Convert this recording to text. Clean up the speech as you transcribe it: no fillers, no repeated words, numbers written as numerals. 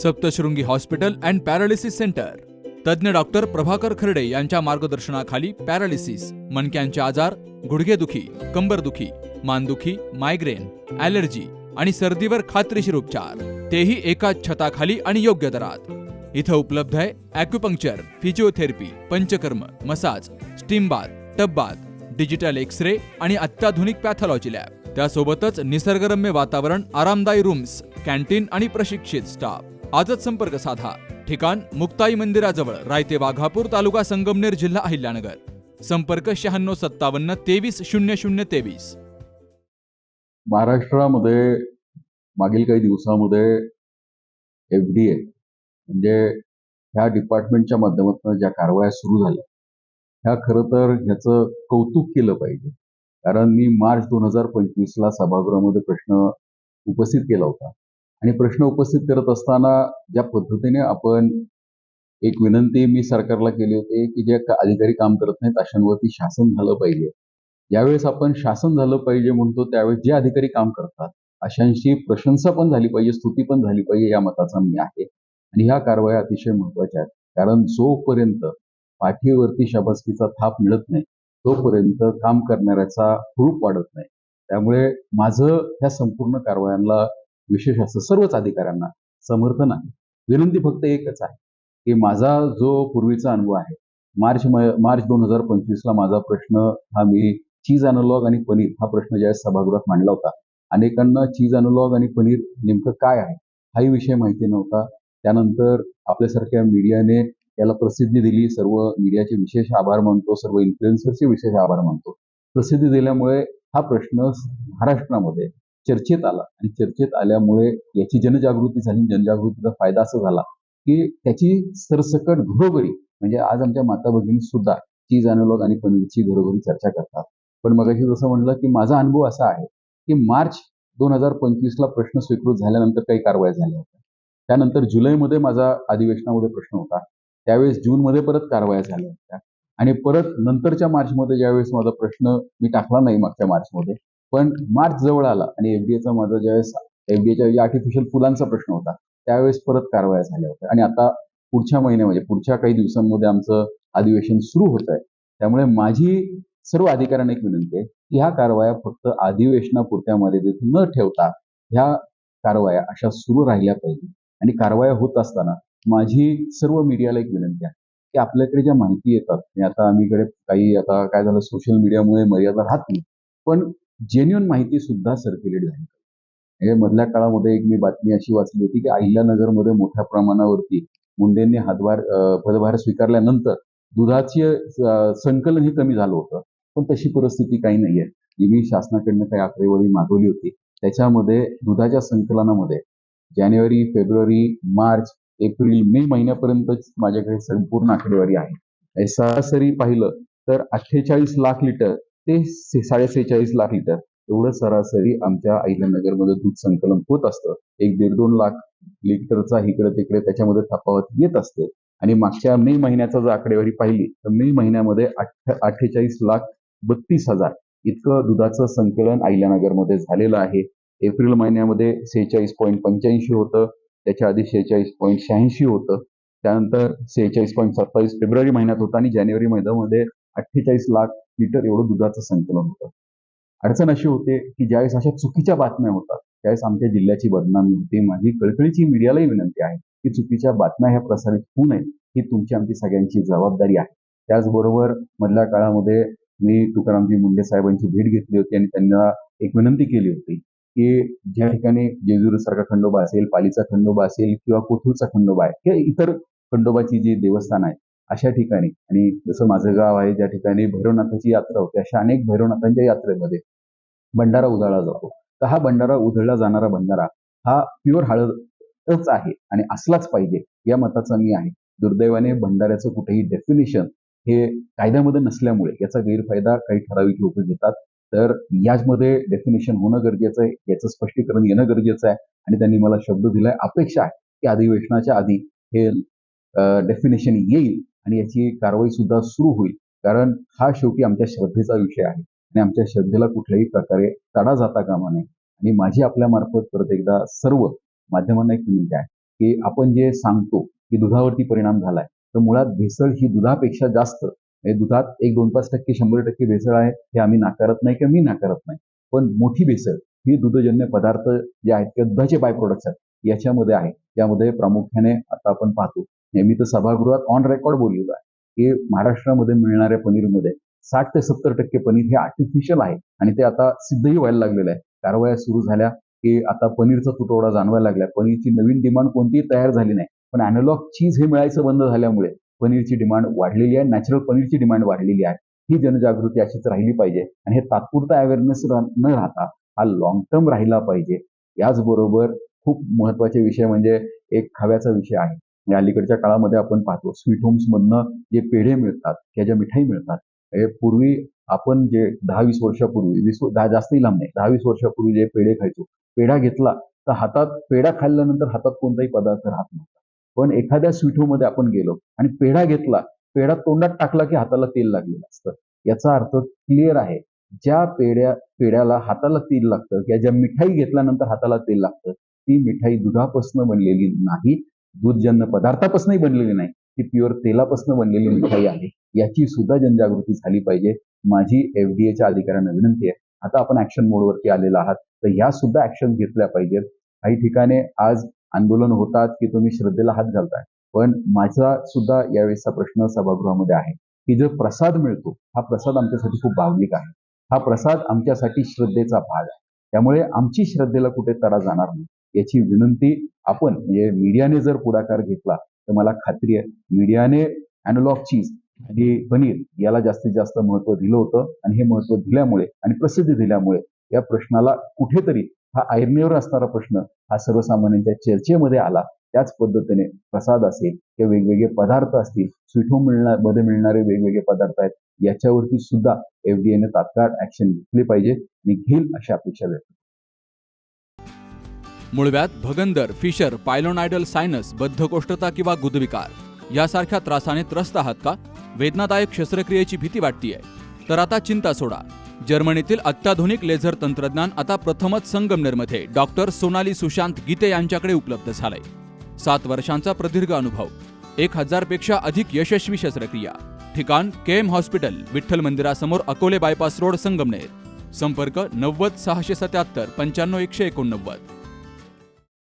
Saptashrungi hospital and paralysis centre. तज्ज्ञ doctor Prabhakar खर्डे यांच्या मार्गदर्शनाखाली पॅरालिसिस, मणक्यांचे आजार, गुडघेदुखी, कंबरदुखी, मानदुखी, मायग्रेन, ॲलर्जी आणि सर्दीवर खात्रीशीर उपचार, तेही एकाच छताखाली आणि योग्य दरात. इथं उपलब्ध आहे acupuncture, physiotherapy, panchakarma, massage, steam bath, tub bath, digital x-ray आणि अत्याधुनिक पॅथॉलॉजी लॅब. त्यासोबतच निसर्गरम्य वातावरण, आरामदायी रूम्स, कॅन्टीन आणि प्रशिक्षित स्टाफ. आजच संपर्क साधा. ठिकाण मुक्ताई मंदिराजवळ, रायते वाघापूर, तालुका संगमनेर, जिल्हा अहिल्यानगर. संपर्क 9657 230023. महाराष्ट्रामध्ये मागील काही दिवसामध्ये FDA म्हणजे ह्या डिपार्टमेंटच्या माध्यमातून ज्या कारवाया सुरू झाल्या, ह्या खरं तर ह्याचं कौतुक केलं पाहिजे. कारण मी मार्च 2025ला सभागृहामध्ये प्रश्न उपस्थित केला होता आणि प्रश्न उपस्थित करत असताना ज्या पद्धतीने आपण एक विनंती मी सरकारला केली होती की जे अधिकारी काम करत नाहीत अशांवरती शासन झालं पाहिजे. ज्यावेळेस आपण शासन झालं पाहिजे म्हणतो त्यावेळेस जे अधिकारी काम करतात अशांची प्रशंसा पण झाली पाहिजे, स्तुती पण झाली पाहिजे, या मताचा मी आहे. आणि ह्या कारवाया अतिशय महत्त्वाच्या आहेत. कारण जोपर्यंत पाठीवरती शाबासकीचा थाप मिळत नाही तोपर्यंत काम करणाऱ्याचा हुरूप वाढत नाही. त्यामुळे माझं ह्या संपूर्ण कारवायांना विशेष असं सर्वच अधिकाऱ्यांना समर्थन आहे. विनंती फक्त एकच आहे की माझा जो पूर्वीचा अनुभव आहे, मार्च 2025ला माझा प्रश्न हा मी चीज अॅनालॉग आणि पनीर हा प्रश्न ज्यावेळेस सभागृहात मांडला होता. अनेकांना चीज अॅनालॉग आणि पनीर नेमकं काय आहे हाही विषय माहिती नव्हता. त्यानंतर आपल्यासारख्या मीडियाने याला प्रसिद्धी दिली. सर्व मीडियाचे विशेष आभार मानतो, सर्व इन्फ्लुएन्सरचे विशेष आभार मानतो. प्रसिद्धी दिल्यामुळे हा प्रश्न महाराष्ट्रामध्ये चर्चेत आला आणि चर्चेत आल्यामुळे याची जनजागृती झाली. जनजागृतीचा फायदा असा झाला की त्याची सरसकट घरोघरी, म्हणजे आज आमच्या माता भगिनी सुद्धा चीज अॅनालॉग आणि पनीरची घरोघरी चर्चा करतात. पण मगाशी जसं म्हणलं की माझा अनुभव असा आहे की मार्च 2025ला प्रश्न स्वीकृत झाल्यानंतर काही कारवाया झाल्या होत्या. त्यानंतर जुलैमध्ये माझा अधिवेशनामध्ये प्रश्न होता. त्यावेळेस जूनमध्ये परत कारवाया झाल्या होत्या आणि परत नंतरच्या मार्चमध्ये ज्यावेळेस माझा प्रश्न मी टाकला नाही मागच्या मार्चमध्ये, पण मार्च जवळ आला आणि FDAचा माझा ज्यावेळेस FDAच्या आर्टिफिशियल फुलांचा प्रश्न होता त्यावेळेस परत कारवाया झाल्या होत्या. आणि आता पुढच्या महिन्यामध्ये, पुढच्या काही दिवसांमध्ये आमचं अधिवेशन सुरू होत आहे. त्यामुळे माझी सर्व अधिकाऱ्यांना एक विनंती आहे की ह्या कारवाया फक्त अधिवेशनापुरत्या मर्यादित न ठेवता ह्या कारवाया अशा सुरू राहिल्या पाहिजे. आणि कारवाया होत असताना माझी सर्व मीडियाला एक विनंती आहे की आपल्याकडे ज्या माहिती येतात, आणि आता आम्हीकडे काही आता काय झालं, सोशल मीडियामुळे मर्यादा राहत नाही, पण जेन्युइन माहिती सुद्धा सर्क्युलेट झाली. म्हणजे मधल्या काळामध्ये एक मी बातमी अशी वाचली होती की अहिल्यानगरमध्ये मोठ्या प्रमाणावरती मुंडेंनी पदभार स्वीकारल्यानंतर दुधाचे संकलन हे कमी झालं होतं. पण तशी परिस्थिती काही नाहीये. मी शासनाकडनं काही आकडेवारी मागवली होती. त्याच्यामध्ये दुधाच्या संकलनामध्ये जानेवारी, फेब्रुवारी, मार्च, एप्रिल, मे महिन्यापर्यंतच माझ्याकडे संपूर्ण आकडेवारी आहे. सरासरी पाहिलं तर 48 लाख लिटर ते 46.5 लाख लिटर एवढं सरासरी आमच्या अहिल्यानगरमध्ये दूध संकलन होत असतं. 1-1.5-2 लाख लिटरचा इकडे तिकडे त्याच्यामध्ये तफावत येत असते. आणि मागच्या मे महिन्याचा जर आकडेवारी पाहिली तर मे महिन्यामध्ये 48,32,000 इतकं दुधाचं संकलन अहिल्यानगरमध्ये झालेलं आहे. एप्रिल महिन्यामध्ये 46.85 होतं, त्याच्या आधी 46.86 होतं, त्यानंतर 46.27 फेब्रुवारी महिन्यात होतं आणि जानेवारी महिन्यामध्ये 48 लाख लिटर एवढं दुधाचं संकलन होतं. अडचण अशी होते की ज्यावेळेस अशा चुकीच्या बातम्या होतात त्यावेळेस आमच्या जिल्ह्याची बदनामी होते. माझी कळकळीची मीडियालाही विनंती आहे की चुकीच्या बातम्या ह्या प्रसारित होऊ नये, ही तुमची आमची सगळ्यांची जबाबदारी आहे. त्याचबरोबर मधल्या काळामध्ये मी तुकारामजी मुंडे साहेबांची भेट घेतली होती आणि त्यांना एक विनंती केली होती की ज्या ठिकाणी जेजुरीसारखा खंडोबा असेल, पालीचा खंडोबा असेल किंवा कोथरूडचा खंडोबा आहे किंवा इतर खंडोबाची जी देवस्थान आहे अशा ठिकाणी, आणि जसं माझं गाव आहे ज्या ठिकाणी भैरवनाथाची यात्रा होते, अशा अनेक भैरवनाथांच्या यात्रेमध्ये भंडारा उधळला जातो. तर हा भंडारा उधळला जाणारा भंडारा हा प्युअर हळदच आहे आणि असलाच पाहिजे या मताचा मी आहे. दुर्दैवाने भंडाऱ्याचं कुठेही डेफिनेशन हे कायद्यामध्ये नसल्यामुळे याचा गैरफायदा काही ठराविक लोक घेतात. तर यामध्ये डेफिनेशन होणं गरजेचं आहे, याचं स्पष्टीकरण येणं गरजेचं आहे. आणि त्यांनी मला शब्द दिलाय, अपेक्षा आहे की अधिवेशनाच्या आधी हे डेफिनेशन येईल आणि याची कारवाई सुद्धा सुरू होईल. कारण हा शेवटी आमच्या श्रद्धेचा विषय आहे आणि आमच्या श्रद्धेला कुठल्याही प्रकारे तडा जाता कामा नये. आणि माझी आपल्या मार्फत परत एकदा सर्व माध्यमांना एक विनंती आहे की आपण जे सांगतो की दुधावरती परिणाम झालाय, तर मुळात भेसळ ही दुधापेक्षा जास्त, म्हणजे दुधात 1-2-5% 100% भेसळ आहे हे आम्ही नाकारत नाही किंवा मी नाकारत नाही. पण मोठी भेसळ ही दुधजन्य पदार्थ जे आहेत किंवा दुधाचे बाय प्रोडक्ट्स आहेत याच्यामध्ये आहे. त्यामध्ये प्रामुख्याने आता आपण पाहतो, नेहमी तर सभागृहात ऑन रेकॉर्ड बोललेलं आहे की महाराष्ट्रामध्ये मिळणाऱ्या पनीरमध्ये 60 ते 70% पनीर हे आर्टिफिशियल आहे आणि ते आता सिद्धही व्हायला लागलेलं आहे. कारवाया सुरू झाल्या की आता पनीरचा तुटवडा जाणवायला लागला. पनीरची नवीन डिमांड कोणतीही तयार झाली नाही. पण अॅनालॉग चीज हे मिळायचं बंद झाल्यामुळे पनीरची डिमांड वाढलेली आहे. नॅचरल पनीरची डिमांड वाढलेली आहे. ही जनजागृती अशीच राहिली पाहिजे आणि हे तात्पुरता अवेअरनेस न राहता हा लॉंग टर्म राहिला पाहिजे. याचबरोबर खूप महत्वाचे विषय म्हणजे एक खव्याचा विषय आहे. या अलीकडच्या काळामध्ये आपण पाहतो स्वीट होम्समधनं जे पेढे मिळतात किंवा ज्या मिठाई मिळतात, हे पूर्वी आपण जे 10-20 वर्षापूर्वी, जास्तही लांब नाही, 10-20 वर्षापूर्वी जे पेढे खायचो, पेढा घेतला तर हातात पेढा खाल्ल्यानंतर हातात कोणताही पदार्थ राहत नव्हता. पण एखाद्या स्वीट होममध्ये आपण गेलो आणि पेढा घेतला, पेढा तोंडात टाकला की हाताला तेल लागलेलं असतं. याचा अर्थ क्लिअर आहे. ज्या पेढ्याला हाताला तेल लागतं किंवा ज्या मिठाई घेतल्यानंतर हाताला तेल लागतं, ती मिठाई दुधापासून बनलेली नाही, दूधजन्य पदार्थापासूनही बनलेली नाही, ती प्युअर तेलापासून बनलेली मिठाई आहे. याची सुद्धा जनजागृती झाली पाहिजे. माझी एफडीएच्या अधिकाऱ्यांना विनंती आहे, आता आपण ऍक्शन मोडवरती आलेला आहात, तर ह्या सुद्धा ऍक्शन घेतल्या पाहिजेत. काही ठिकाणी आज आंदोलन होतात की तुम्ही श्रद्धेला हात घालताय, पण माझा सुद्धा यावेळेसचा प्रश्न सभागृहामध्ये आहे की जो प्रसाद मिळतो, हा प्रसाद आमच्यासाठी खूप भावनिक आहे. हा प्रसाद आमच्यासाठी श्रद्धेचा भाग आहे. त्यामुळे आमची श्रद्धेला कुठे तडा जाणार नाही याची विनंती आपण, म्हणजे मीडियाने जर पुढाकार घेतला तर मला खात्री आहे मीडियाने अॅनालॉग चीज आणि पनीर याला जास्तीत जास्त महत्व दिलं होतं आणि हे महत्व दिल्यामुळे आणि प्रसिद्धी दिल्यामुळे या प्रश्नाला कुठेतरी हा ऐरणीवर असणारा प्रश्न हा सर्वसामान्यांच्या चर्चेमध्ये आला. त्याच पद्धतीने प्रसाद असेल किंवा वेगवेगळे पदार्थ असतील, स्वीट होम मध्ये मिळणारे वेगवेगळे पदार्थ आहेत, याच्यावरती सुद्धा एफडीएने तात्काळ ऍक्शन घेतली पाहिजे आणि घेईल अशी अपेक्षा व्यक्त. मुळव्याध, भगंदर, फिशर, पायलोनायडल सायनस, बद्धकोष्ठता किंवा गुदविकार यासारख्या त्रासाने त्रस्त आहात का? वेदनादायक शस्त्रक्रियेची भीती वाटतेय? तर आता चिंता सोडा. जर्मनीतील अत्याधुनिक लेझर तंत्रज्ञान आता प्रथमच संगमनेरमध्ये डॉक्टर सोनाली सुशांत गीते यांच्याकडे उपलब्ध झालंय. 7 वर्षांचा प्रदीर्घ अनुभव, 1000 पेक्षा अधिक यशस्वी शस्त्रक्रिया. ठिकाण केएम हॉस्पिटल, विठ्ठल मंदिरासमोर, अकोले बायपास रोड, संगमनेर. संपर्क 90 677 95 189.